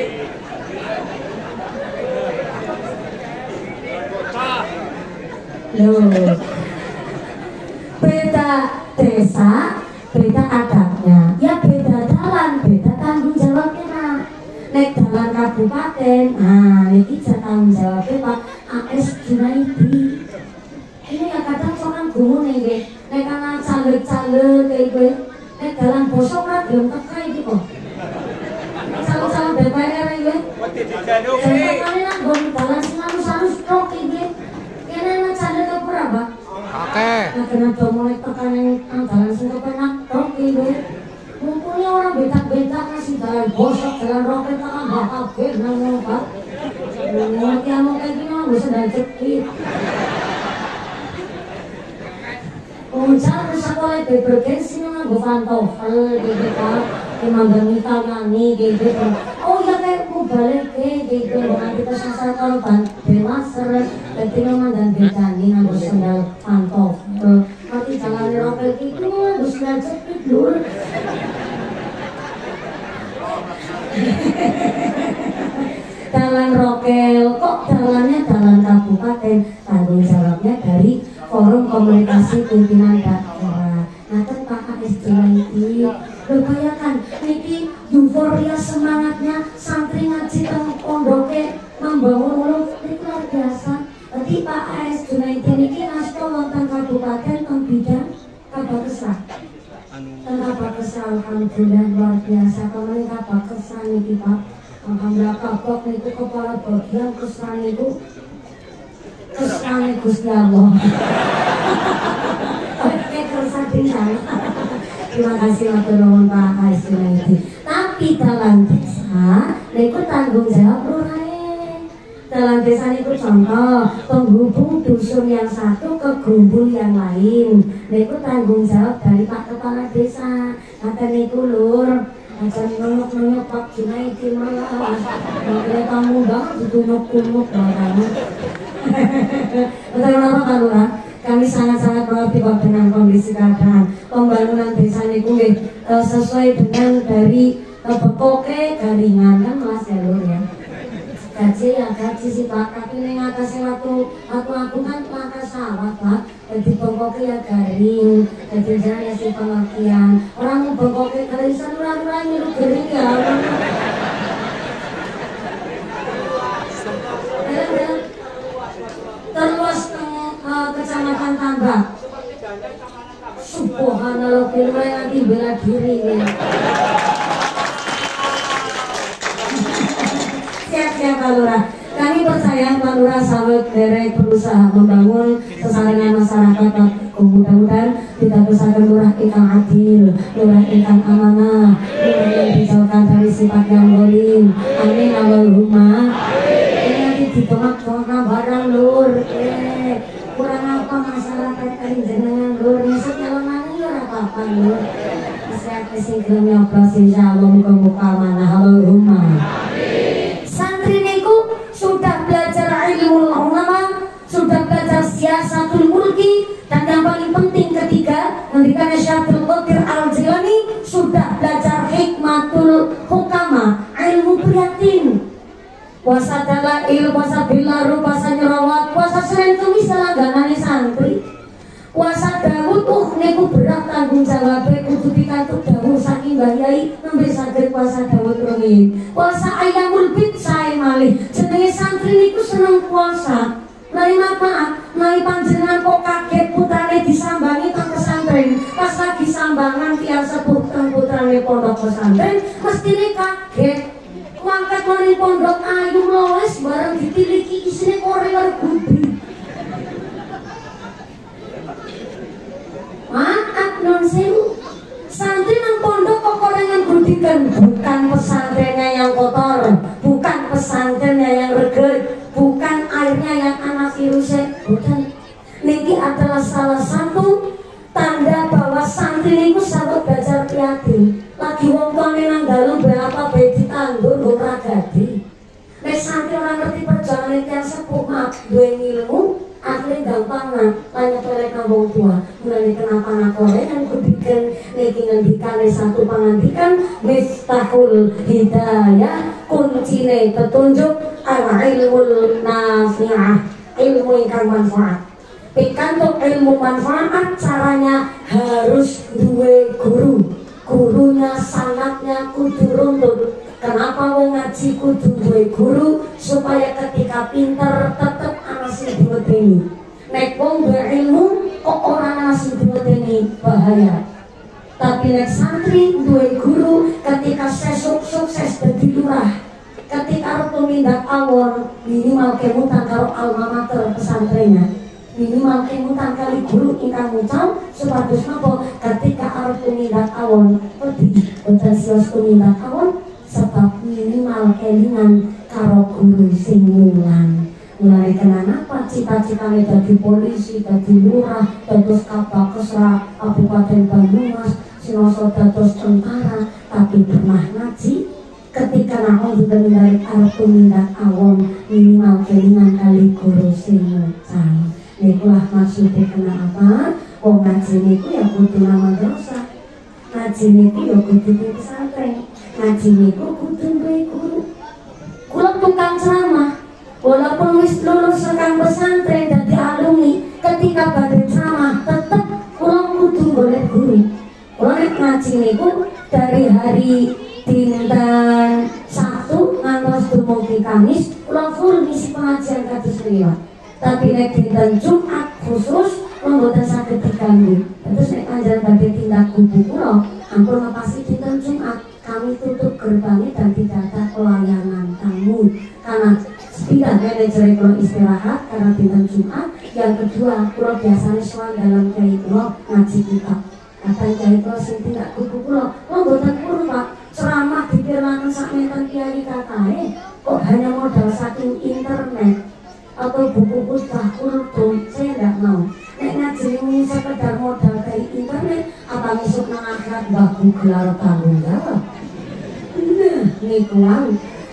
Loh, beda desa, beda adatnya, ya beda dalan, beda tanggung jawabnya. Nek dalan kabupaten, nah ini tanggung jawabnya Pak AS Junaidi. Ini ya kadang seorang gumun nih, nek anak caleg-caleg kayak gue, nek dalan bosok kan belum tekai gitu. Caleg-caleg DPR gue, jangan kali nak gue dalan sinarus-sarus kok gue. Kena anak caleg ke berapa? Oke. Nah kena dong mulai tekan yang dalan sing kepenak kok gue. Mumpulnya orang betak-betak kasih dalan bosok, dalan roket tekan bakal gue nang Pak. Ngerti anu kayak gini mah bisa dan cepit. Ujar ke sekolah di bergensi nganggo pantofel gitu Pak. Kemandang nyanyi gitu. Oh ya kayak mau balik gitu. Nanti kesasar korban dewasa. Jadi memandang becani nganggo sandal pantofel. Nanti jalan ropel gitu nganggo sandal cepit lur. Dalan rokel kok dalannya dalan kabupaten, tanggung jawabnya dari forum komunikasi pimpinan daerah. Nanten Pak KSD iki lho bayangkan niki euforia semangatnya santri ngaji teng pondoke membangun ulun niku luar biasa. Dadi Pak KSD niki ngasta wonten kabupaten teng bidang Kabakesa. Kabakesa alhamdulillah luar biasa. Kemarin Kabakesa niki Pak, alhamdulillah Kabak niku kepala bagian kesan niku kesane Gusti Allah. Oke, terima kasih matur nuwun Pak Hasyim. Tapi dalam desa niku tanggung jawab lurahe. Dalam desa niku contoh penghubung dusun yang satu ke grumbul yang lain. Niku tanggung jawab dari Pak Kepala Desa. Ngaten niku Lur. Aja nunuk-nunuk Pak Junaidi malah. Nek kamu banget ditunuk-tunuk banget. Betul apa kan Lurah? Kami sangat-sangat prihatin dengan kondisi keadaan pembangunan desa niku sesuai dengan dari bekoke garingan kan Mas ya Lur ya. Gaji ya gaji sih Pak, tapi ning atase waktu aku kan langkah sawah Pak. Jadi bekoke ya garing, jadi jangan ya si pengertian. Orang bekoke garing sanura-nura ngilu garing ya. Terus Kecamatan Tambak. Subhanallah, kira lagi bela diri ya. Siap-siap Pak Lurah. Kami percaya Pak Lurah sawet derek berusaha membangun sesarengan masyarakat. Mudah-mudahan kita bersama Lurah ingkang adil, Lurah ingkang amanah, Lurah yang dijauhkan dari sifat yang zalim. Amin Allahumma. Ini nanti ditolak-tolak barang Lur. Kurang apa masyarakat kali jenengan Lur, nyesek nyelongan ya apa-apa Lur. Saya kesing gelem nyoblos insyaallah muga-muga amanah. Allahumma. Santri niku sudah belajar ilmu ulama, sudah belajar siasatul mulki, dan yang paling penting ketiga, ngendikane Syaikhul Qadir Al-Jilani sudah belajar hikmatul hukama, ilmu prihatin. Puasa dalail, puasa bilaru, puasa nyerawat, puasa Senin Kamis langganane santri. Puasa Daud niku berat tanggung jawabnya kudu pikantuk dawuh saking Mbah Yai nembe saged puasa Daud rumiyin. Puasa Ayyamul Bid sae malih. Jenenge santri niku seneng puasa. Nari maaf, nari panjenengan kok kaget putrane disambangi teng pesantren. Pas lagi sambangan tiang sepuh teng putrane pondok pesantren, mestine kaget. Mangkat mari pondok ayu mloes bareng ditiliki isine korea gudri. Maaf non sewu. Santri nang pondok kok korengan gudikan. Bukan pesantrennya yang kotor, bukan pesantrennya yang reged, bukan airnya yang ana virusnya, bukan. Niki adalah salah satu tanda bahwa santri niku sahabat belajar prihatin. Lagi wong tuane nang dalu berapa bae ditandur ora gadi. Nek santri ora ngerti perjalanan yang sepuh mak duwe ilmu, akhirnya gampangan tanya tolek nang wong tua. Mulane kenapa nakore kan kudiken niki ngendikane satu pangandikan miftahul hidayah, kuncine petunjuk al-ilmul nafi'ah, ilmu ingkang manfaat. Pikantuk ilmu manfaat caranya harus duwe guru. Gurunya sanatnya kudu runtut. Kenapa wong ngaji kudu duwe guru? Supaya ketika pinter tetep ana sing diwedeni. Nek wong duwe ilmu kok ora ana sing diwedeni bahaya. Tapi nek santri duwe guru ketika sukses dadi lurah, ketika arep tumindak awon minimal kemutan karo alma mater pesantrennya, minimal kemutan kali guru ingkang mucal supados napa ketika arep tumindak awon wedi boten sios tumindak awon sebab minimal kelingan karo guru sing mulang. Mulai kenapa cita-citane dadi polisi, dadi lurah, dados Kabakesra Kabupaten Banyumas, sinoso dados tentara, tapi pernah ngaji. Ketika naon dibenari arep tumindak awon minimal kelingan kali guru sing mucal. Nikulah maksudnya kenapa wong ngaji niku ya kudu nama dosa, ngaji niku ya kudu di pesantren, ngaji niku kudu duwe guru. Kula tukang ceramah, walaupun wis lulus sekang pesantren dadi alumni, ketika badhe ceramah ngaji niku dari hari dinten Sabtu ngantos dumugi Kamis kula full ngisi pengajian kados liwat. Tapi nek dinten Jumat khusus mboten saged diganggu. Terus nek panjenengan badhe tindak kubu kula ampun ngepasi dinten Jumat kami tutup gerbangnya dan tidak ada pelayanan tamu karena tidak manajer kula istirahat karena dinten Jumat. Yang kedua kula biasanya soal dalam kiai kula ngaji kitab. Kadang kiai kula sing tindak kubu kula mboten purun Pak. Ceramah dipirlaken sakmenten kiai katae kok hanya modal saking internet atau buku khutbah kultum, saya tidak mau. Nek ngaji ini sekedar modal dari internet apa masuk nang akhirat baku gelar tanggung jawab. Nah, niku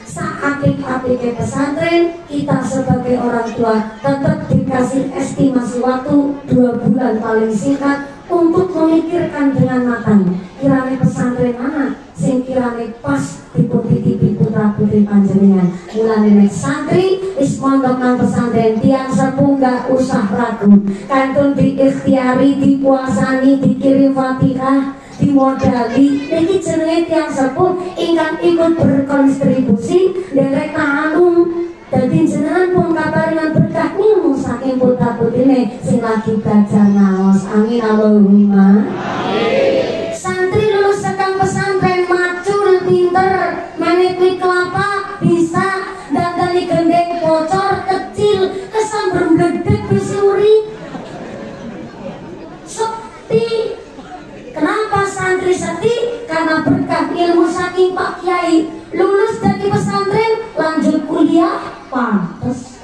saat apik pesantren kita sebagai orang tua tetap dikasih estimasi waktu 2 bulan paling singkat untuk memikirkan dengan matang kirane pesantren mana sing kirane pas dipun titipi putra putri panjenengan. Mulane nek santri wis mondok nang pesantren tiang sepuh gak usah ragu, kantun diikhtiari, dipuasani, dikirim Fatihah, dimodali. Niki jenenge tiang sepuh ingkang ikut berkontribusi derek ta'alum. Dadi jenengan pun kaparingan berkah ilmu saking putra putrine sing lagi belajar naos. Amin Allahumma. Amin. Santri lulus sekang pesantren macul pinter, menekwi kelapa bisa, dandani gendeng bocor kecil, kesamber gledek bisuri. Sekti. Kenapa santri sekti? Karena berkah ilmu saking Pak Kiai. Lulus dari pesantren lanjut kuliah pantes,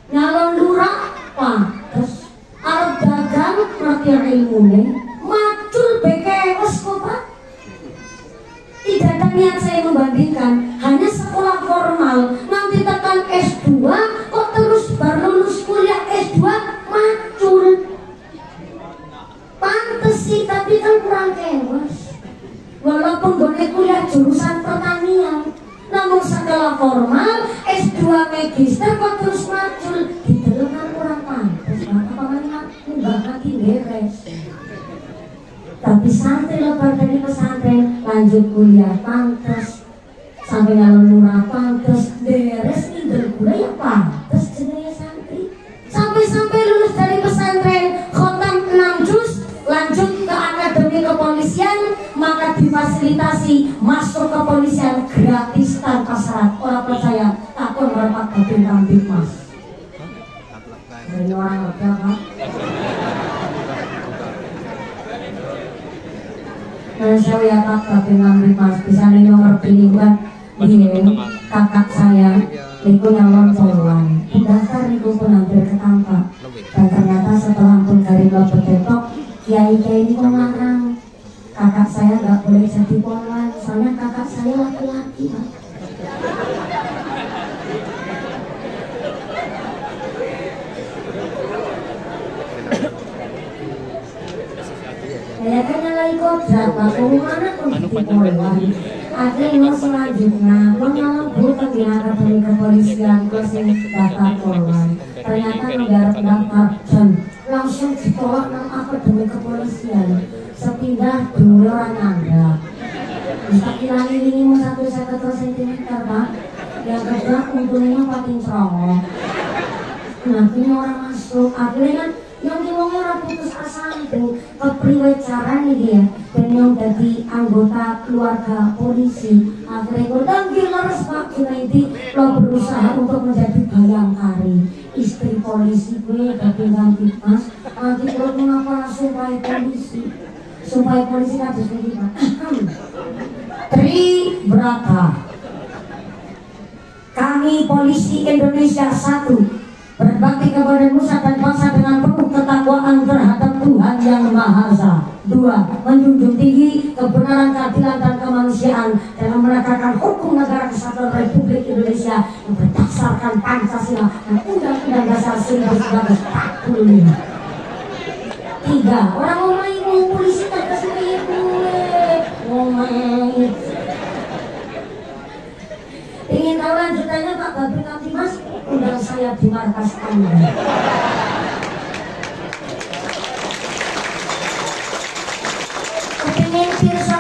nyalon lurah pantes, arep dagang ngerti ilmune, macul bekewes kok Pak. Tidak ada niat saya membandingkan, hanya sekolah formal, nanti tekan S2 kok terus baru lulus kuliah S2 macul. Pantes sih, tapi kan kurang kewes. Walaupun boleh kuliah jurusan pertanian, namun sekolah formal S2 magister kok terus macul, didelok kan kurang pantes. Apa mana mbah mati beres. Tapi santri lebar dari pesantren lanjut kuliah pantes, sampai nyalon lurah pantes, beres indel kuliah ya pantes jenenge santri. Sampai lulus dari pesantren khotam 6 juz lanjut ke akademi kepolisian, maka difasilitasi masuk kepolisian gratis tanpa syarat. Orang percaya takut merapat ke bintang Mas. Dari orang ada Pak. Dan saya tak ke bintang Mas. Bisa nih nomor pilihan di kakak saya. Niku nyalon poluan. Daftar niku pun hampir ketampak. Dan ternyata setelah pun dari Bapak Depok, kiai-kiai ini melarang kakak saya nggak boleh jadi poluan, soalnya kakak saya laki-laki Pak. Saya kan nyalai kodrat Pak, mana pun jadi poluan. Akhirnya selanjutnya mengalami bukan di akademi kepolisian terus yang daftar poluan. Ternyata negara pendaftar dan langsung ditolak nang akademi kepolisian. Sepindah dulu orang Anda bisa kira ini 1,1 cm Pak. Yang kedua untungnya paling ceroboh. Nah ini orang masuk akhirnya kan yang ngomongnya orang putus asa itu kepriwe caranya dia dan yang jadi anggota keluarga polisi akhirnya gue danggil leres Pak Junaidi lo berusaha untuk menjadi bayangkari istri polisi gue tapi ganti Mas nanti lo mengapa supaya polisi harus begitu Tri Brata kami polisi Indonesia 1 berbakti kepada Nusa dan bangsa dengan penuh ketakwaan terhadap Tuhan Yang Maha Esa. 2. Menjunjung tinggi kebenaran, keadilan dan kemanusiaan dalam menegakkan hukum negara kesatuan Republik Indonesia yang berdasarkan Pancasila dan Undang-Undang Dasar 1945. 3. Orang ngomongin polisi tak kasih ngomongin. Ingin tahu lanjutannya Pak Babri nanti Mas undang saya di markas Anda. Kepingin pirsa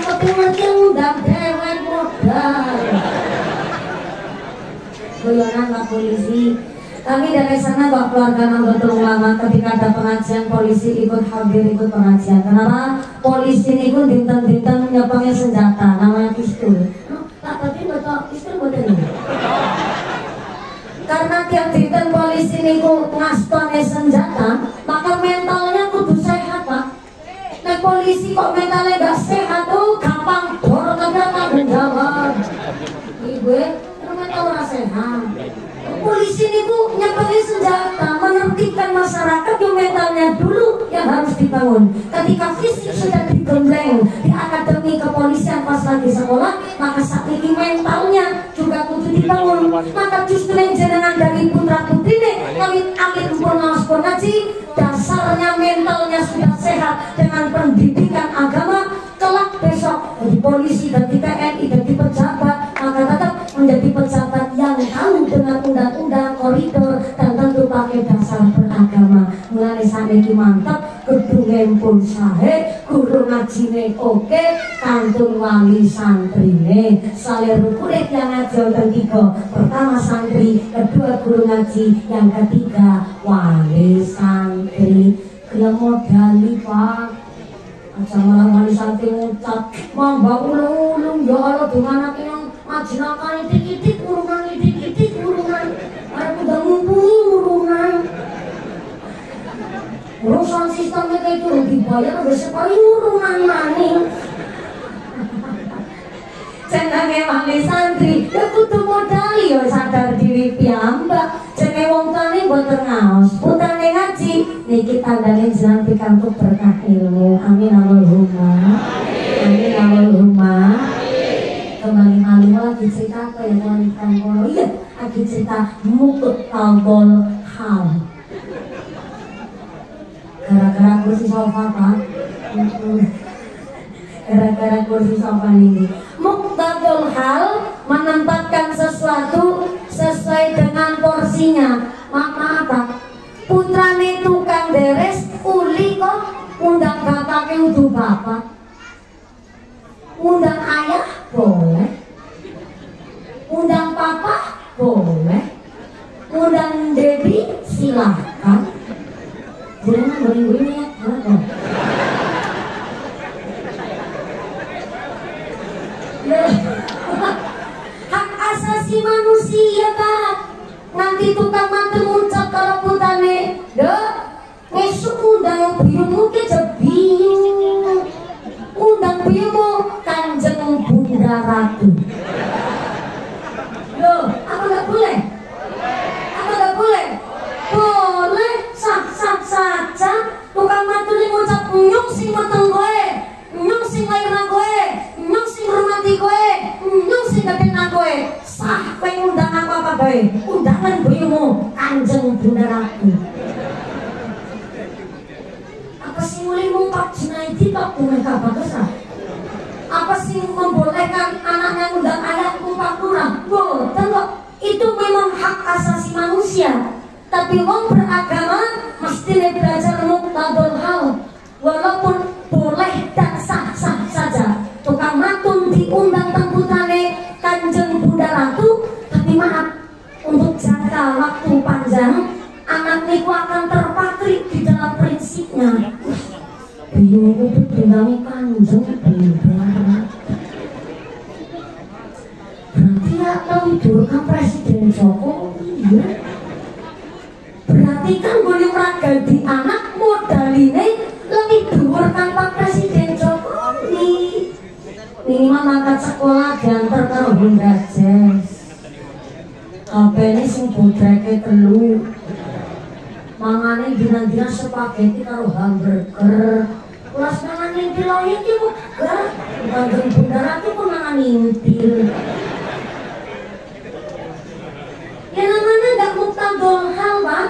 guyonan Pak Polisi. Kami dari sana Pak keluarga Nahdlatul Ulama ketika ada pengajian polisi ikut hadir ikut pengajian. Kenapa? Polisi ini pun dinten-dinten nyepangnya senjata namanya pistol. Tak tapi betul pistol betul ini. Karena tiap dinten polisi ini ngastone senjata, maka mentalnya kudu sehat Pak. Nah polisi kok mentalnya gak sehat tuh gampang dorong tanggung jawab. Ibu, mental ora sehat. Polisi ini nyepelin senjata, menertibkan masyarakat yang mentalnya dulu yang harus dibangun. Ketika fisik sudah digembleng di akademi kepolisian pas lagi sekolah, maka saat ini mentalnya juga kudu dibangun. Maka justru yang jenengan dari putra putri ini, kami akhir purnaos ngaji, dasarnya mentalnya sudah sehat dengan pendidikan agama. Kelak besok jadi polisi dan di TNI dan di pejabat, maka tetap menjadi pejabat yang tahu dengan undang-undang koridor dan tentu pakai dasar beragama. Mulai saniki mantap, kudu ngempun sahe, guru ngajine oke, kantun wali santrine, salir kulit yang ngaji wonten tiga. Pertama santri, kedua guru ngaji, yang ketiga wali santri. Kena modali Pak. Aja malah wali santri ngucap mamba ulung-ulung ya Allah dengan anak yang majinakan itik-itik urungan itik-itik urungan ada udah ngumpulin urungan urusan sistemnya kayak itu dibayar besok paling urungan maning jenenge wali santri ya kudu modali ya sadar diri piyambak jenenge wong tani mboten ngaos putane ngaji niki tandane jenengan pikantuk berkah ilmu. Amin Allahumma. Amin Allahumma. Kembali malam lagi cerita apa ya teman-teman? Iya, lagi cerita mukut talbol hal. Gara-gara kursi sofa Pak. Gara-gara kursi sofa ini. Muqtadul hal menempatkan sesuatu sesuai dengan porsinya. Maaf Pak. Putrane tukang beres uli kok undang bapaknya udah bapak, undang ayah boleh, undang papa boleh, undang Debbie silahkan. Jangan beri-beri ya, hak asasi manusia Pak. Nanti tukang mantu ngucap kalau putane, besok undang biyumu ke biyung, undang biyumu Kanjeng Bunda Ratu. Loh, apa nggak boleh? Apa nggak boleh? Boleh, sah-sah saja. Tukang mantu ini ngucap nyung sing meteng kowe, nyung sing lairna kowe, nyung sing hormati kowe, nyung sing gedena kowe. Sah kowe undang apa bae? Undangan buyumu Kanjeng Bunda Ratu. Apa sih mulai mengungkap Junaidi Pak mereka bagusah? Apa sih membolehkan anaknya undang ayah kumpak lurah? Boten kok. Itu memang hak asasi manusia. Tapi wong beragama mesti belajar muqtadul hal. Walaupun boleh dan sah-sah saja. Tukang matun diundang temputane Kanjeng Bunda Ratu, tapi maaf, untuk jangka waktu panjang anak niku akan terpatrik di dalam prinsipnya. Biyung itu tinggalnya Kanjeng Bunda Ratu. Berarti ya tahu durkan Presiden Jokowi. Berarti kan boleh meragadi anak modaline lebih dhuwur kan Pak Presiden Jokowi. Minimal mangkat sekolah diantar karo Honda Jazz. Kabeh sing bodreke telu. Mangane dina-dina spaghetti karo hamburger. Kelas mangan intil iki kok gak Kanjeng Bunda Ratu kok mangan intil. Ya namanya gak muqtadul hal Pak.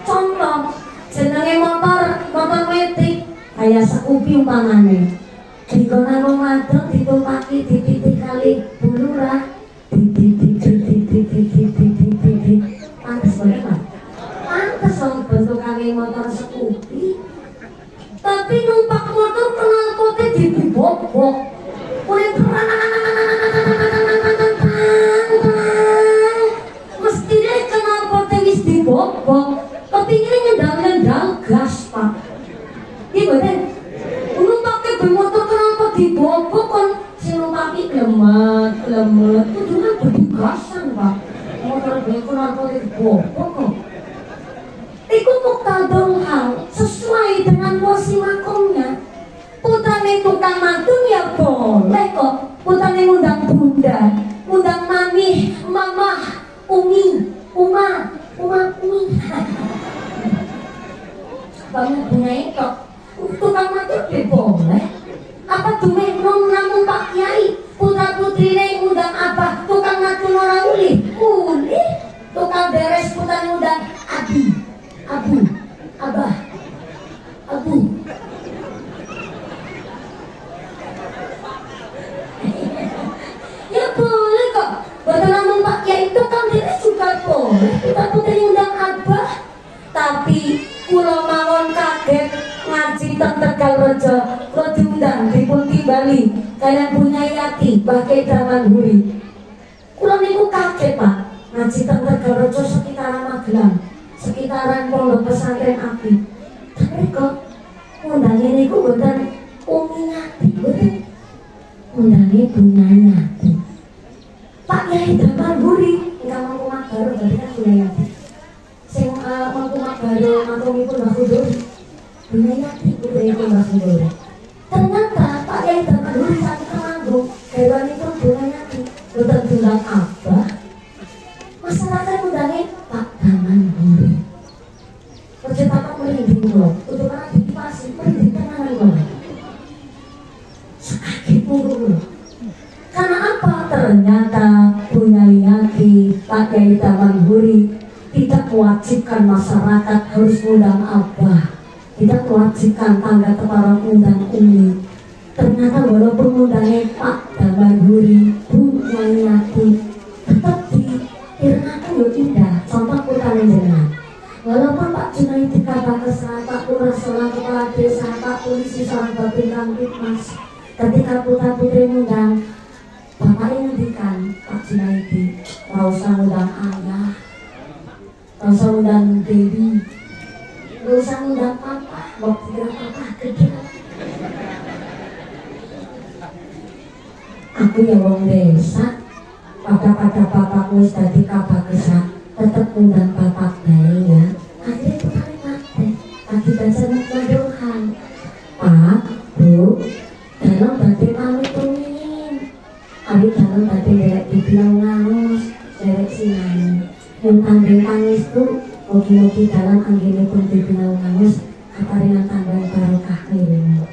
Contoh jenenge motor metik kayak sekupi umpamane. Dikono wong wadon ditumpaki titik kali bulurah titik pantes banget Pak. Pantes wong bentukane motor sekupi. Tapi numpak motor kenal kote dibobok. Mulai mesti dibobok. Kepingin nyendang-nyendang gas, Pak. Iya bener. Numpake bermotor kenapa dibobok kon sing numpaki klemet. Kudunya berdigasan, Pak. Motor kenapa dibobok kok. Iku muktadul hal sesuai dengan porsi makomnya. Putrane tukang mantun ya boleh kok. Putrane ngundang bunda, ngundang mami, mama, umi, uma, umi. Banyak bunyi kok. Tukang mantun ya boleh. Apa duwe namun Pak Kiai, putra putrine ngundang apa? Tukang mantun orang uli, tukang beres putrane ngundang abi. Abu, abah, abu. Ya boleh kok. Buat namun Pak Kiai itu kan dia juga boleh. Kita putri undang abah. Tapi pulau mawon kaget ngaji teng Tegalrejo. Lo diundang di Punti Bali. Kalian punya yati pakai zaman huri. Kulo niku kaget Pak. Ngaji teng Tegalrejo sekitaran Magelang. Sekitaran pondok pesantren api. Tapi kok undangnya niku bukan umi nyati, bukan undangnya punya nyati. Pak Yai Damar Buri nggak mampu makbaro, berarti kan punya nyati. Sing mampu makbaro ngatung itu Mbak Kudur punya nyati, punya itu Mbak Kudur. Ternyata Pak Yai Damar Buri saat kemanggung hewan itu punya nyati. Bukan bilang abah. Masyarakat undangnya Pak Damar Buri. Percetakan merinding loh, untuk karena dikipasi merinding tenanan loh. Sekaki puluh. Karena apa? Ternyata punya yaki Pak Yai Damar Buri tidak mewajibkan masyarakat harus undang abah, tidak mewajibkan tangga tepara undang umi. Ternyata walaupun undangnya Pak Damar Buri punya yaki, tetap di irnakan lo indah. Contoh putarnya jenengan. Walaupun Pak Junaidi Kabak Kesehatan, Pak Lurah seorang kepala desa, Pak polisi seorang babin kamtipmas, ketika putra putri ngundang, bapaknya ngendikan Pak Junaidi, gak usah ngundang ayah, gak usah ngundang baby, gak usah ngundang papa, waktu bilang papa gede. Aku ya wong desa, pada bapakku dadi Kabak Kesehatan. Tetap undang bapak bayi ya. Akhirnya putarnya mati. Tadi baca mendoakan Pak, Bu, dalam batin pamit pengingin. Abi dalam batin derek dibilang ngangus, derek sinani. Yang tanding tangis tuh, mugi-mugi dalam anggini pun dibilang ngangus, kaparingan tandang barokah ilmu.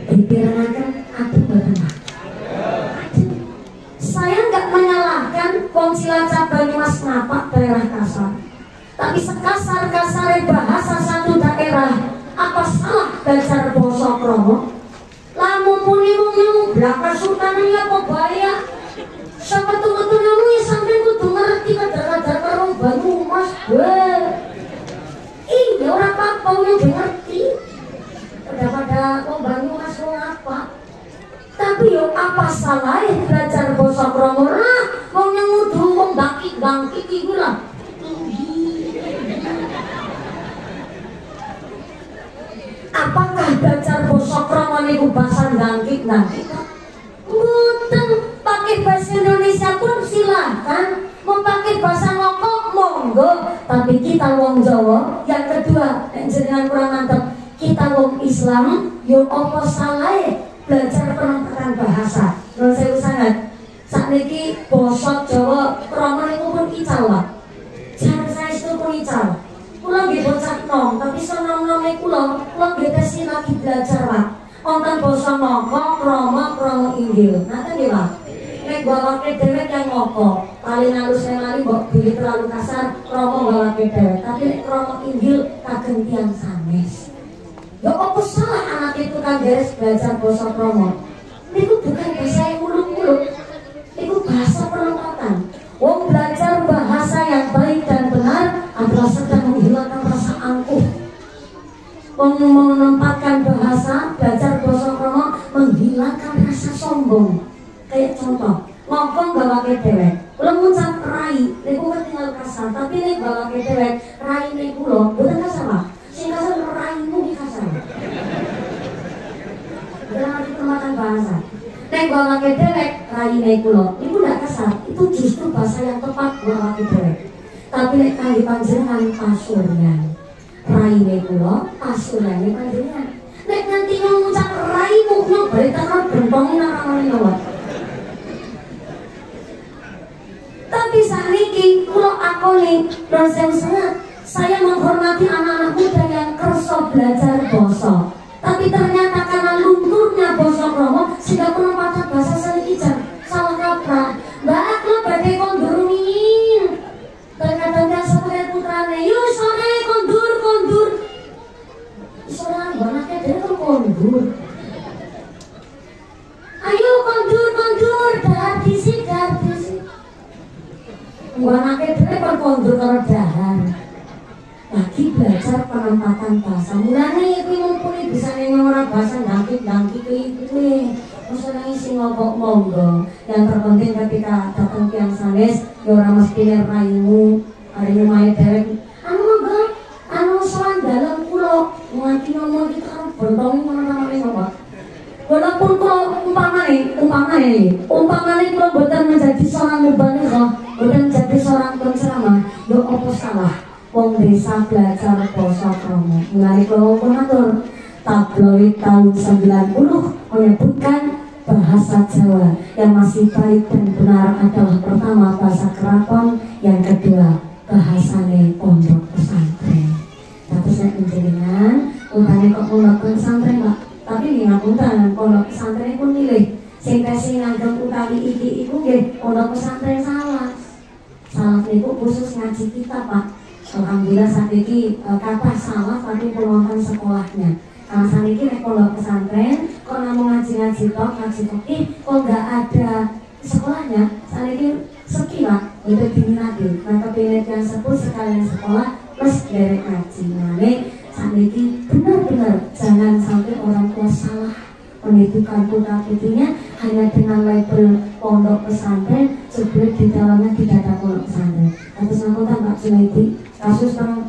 Dipiranakan aduh badan Pak. Saya nggak menyalahkan wong Cilacap Banyumas Napak daerah kasar. Tapi sekasar-kasar bahasa satu daerah, apa salah belajar basa krama? Lamun muni mung blakar sultanane apa bahaya? Sampai tunggu-tunggu ya sampai kudu ngerti kadar-kadar karo Banyumas. Iya orang apa yang ngerti. Pada wong Banyumas wong apa? Tapi yo apa salahnya belajar basa krama? Wong yang nuduh wong bangkit iku lah. Apakah belajar basa krama niku basa bangkit? Mboten, pakai bahasa Indonesia pun silakan, mau pakai bahasa ngokok monggo. Tapi kita wong Jawa, yang kedua, jenengan kurang mantep, kita wong Islam, yo apa salahnya belajar penempatan bahasa. Non saya sangat sakniki basa Jawa krama niku pun ical lah. Jar saya itu pun ical. Kula nggih bocah nom, tapi sonom-nome kula nggih tesi lagi belajar Pak. Wonten basa ngoko, krama inggil. Ngaten nggih Pak. Nek bawake dhewe yang ngoko, paling halus lali mbok bilih terlalu kasar, krama bawake dhewe. Tapi nek krama inggil kagem tiyang sanes. Ya apa salah anak itu kan beres belajar basa krama? Itu bukan bahasa yang muluk-muluk. Itu bahasa penempatan. Wong belajar bahasa yang baik dan benar adalah sedang menghilangkan rasa angkuh. Wong menempatkan bahasa, belajar basa krama menghilangkan rasa sombong. Kayak contoh, ngomong bawa ke dewek, lo ngucap rai, niku kan tinggal kasar, tapi nih bawa ke dewek, rai raine kula, mboten kasar, Pak. Sing kasar raimu iki kasar. Dalam permatan bahasa. Nek gua pakai delek raine kula, itu ndak kasar. Itu justru bahasa yang tepat gua pakai delek. Tapi nek kangge panjenengan pasuryan. Raine kula, pasuryane panjenengan. Nek nanti ngucap raimu kula balik tekan bentong nang ngene. Tapi sakniki kula akoni proses sangat. Saya menghormati anak-anak muda yang kerso belajar basa. Tapi ternyata karena lunturnya basa Kromo sehingga kula patah bahasa saniki salah kaprah. Mbak aku badhe kondur rumiyin. Terkadang seperti putrane, "Yo sore kondur." Sore anake dhewe kondur. Ayo kondur, dahar disi. Anake dhewe kondur karo dahar. Lagi belajar penempatan bahasa. Mulane kuwi mumpuni bisa ora bahasa dangkit kuwi. Masalah isi ngobok monggo. Yang terpenting ketika datang tiang sanes, ya ora mesti raimu, hari lumayan derek. Monggo, sowan dalam kula, nganti ngomong iki karo bontong ngono-ngono apa. Walaupun kula umpamane kula boten menjadi seorang mubaligh, boten menjadi seorang penceramah, yo apa salah? Wong desa belajar basa Kromo. Mulai kula matur, tabloid tahun 90 menyebutkan bahasa Jawa yang masih baik dan benar adalah pertama bahasa keraton, yang kedua bahasane pondok pesantren. Tapi saya menjenengan untane kok pondok pesantren, Pak. Tapi nih ngapunten pondok pesantren pun milih sing tesih nganggep utawi iki iku nggih pondok pesantren salah. Salah niku khusus ngaji kitab, Pak. Alhamdulillah saat ini kata salah tapi peluangkan sekolahnya. Karena saat ini nek pondok pesantren kok namun ngaji tok, kok nggak ada sekolahnya. Saat ini sekilas itu diminati. Nah kepingin yang sebut sekalian sekolah plus derek ngaji. Nah saat ini benar-benar jangan sampai orang tua salah pendidikan putra-putrinya hanya dengan label pondok pesantren, sebelum di dalamnya tidak ada pondok pesantren. Atas nama Pak Junaidi, kasus tentang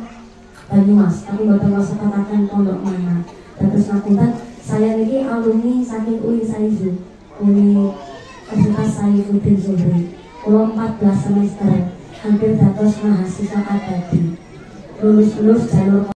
Banyumas, tapi boten usah katakan pondok mana. Terus ngapunten, saya niki alumni saking UI Saizu, Universitas Saifuddin Zuhri. Kula 14 semester, hampir dados mahasiswa abadi. Lulus jalur